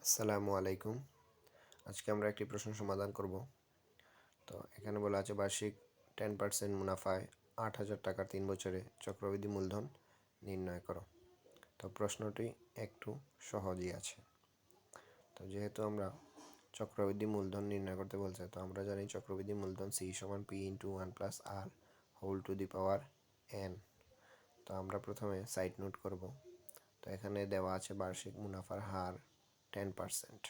আসসালামু আলাইকুম। আজকে আমরা একটি প্রশ্ন সমাধান করব। তো এখানে বলা আছে বার্ষিক 10% মুনাফায় 8,000 টাকার 3 বছরে চক্রবৃদ্ধি মূলধন নির্ণয় করো। তো প্রশ্নটি একটু সহজই আছে। তো যেহেতু আমরা চক্রবৃদ্ধি মূলধন নির্ণয় করতে বলছে, তো আমরা জানি চক্রবৃদ্ধি মূলধন C সমান P into 1+R whole to the power n। তো আমরা প্রথমে সাইড নোট করব। তো এখানে দেওয়া আছে বার্ষিক মুনাফার হার 10%,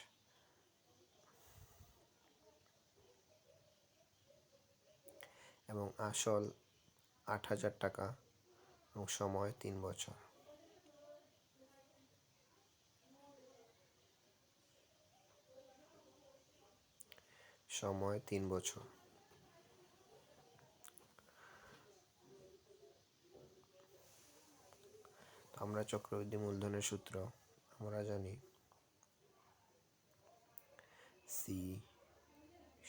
এবং আসল 8,000 টাকা এবং সময় 3 বছর। সময় 3 বছর। আমরা চক্রবৃদ্ধি মূলধনের সূত্র আমরা জানি C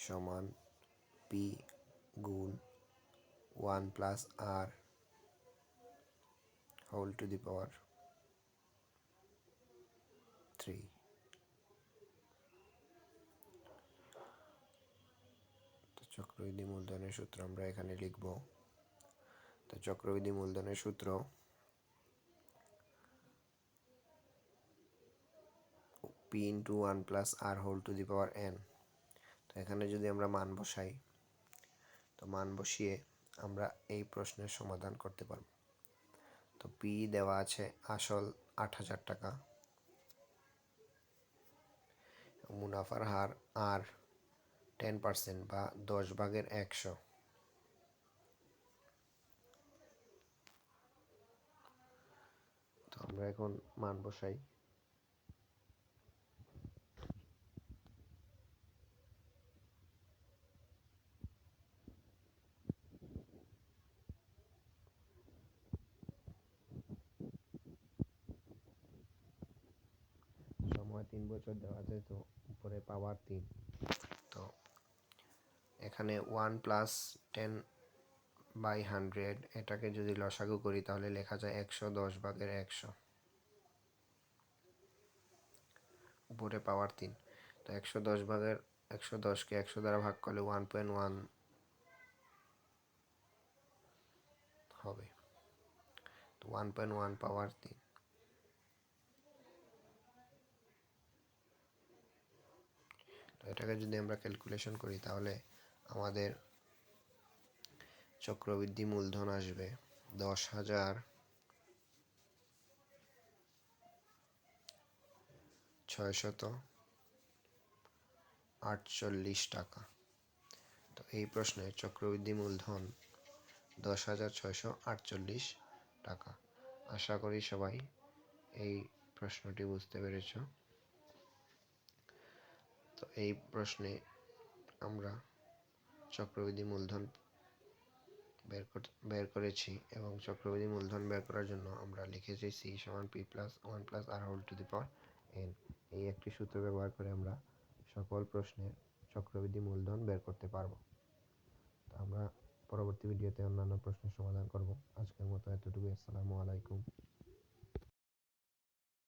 সমান P গুণ 1+R হোল টু দি পাওয়ার 3। তো চক্রবৃদ্ধি মূলধনের সূত্র আমরা এখানে লিখব। তো চক্রবৃদ্ধি মূলধনের সূত্র P into 1+R whole to the power n। তো এখানে যদি আমরা মান বসাই, তো মান বসিয়ে আমরা এই প্রশ্নের সমাধান করতে পারব। তো P দেওয়া আছে আসল 8,000 টাকা, মুনাফার হার R 10% বা 10/100। তো আমরা এখন মান বসাই। সময় 3 বছর দেওয়া আছে, তো উপরে পাওয়ার 3। তো এখানে 1+10/100 এটাকে যদি লসাগু করি তাহলে লেখা যায় 110/100, উপরে পাওয়ার 3। তো 110কে 100 দ্বারা ভাগ করলে 1.1 হবে। তো 1.1 পাওয়ার 3। তো এটাকে যদি আমরা ক্যালকুলেশন করি তাহলে আমাদের চক্রবৃদ্ধি মূলধন আসবে 10,648 টাকা। তো এই প্রশ্নে চক্রবৃদ্ধি মূলধন 10,648 টাকা। আশা করি সবাই এই প্রশ্নটি বুঝতে পেরেছ। তো এই প্রশ্নে আমরা চক্রবৃদ্ধি মূলধন বের করেছি, এবং চক্রবৃদ্ধি মূলধন বের করার জন্য আমরা লিখেছি C সমান P plus 1+R whole to the power n। এই একটি সূত্র ব্যবহার করে আমরা সকল প্রশ্নের চক্রবৃদ্ধি মূলধন বের করতে পারব। তো আমরা পরবর্তী ভিডিওতে অন্যান্য প্রশ্নের সমাধান করব। আজকের মতো এতটুকুই। আসসালামু আলাইকুম।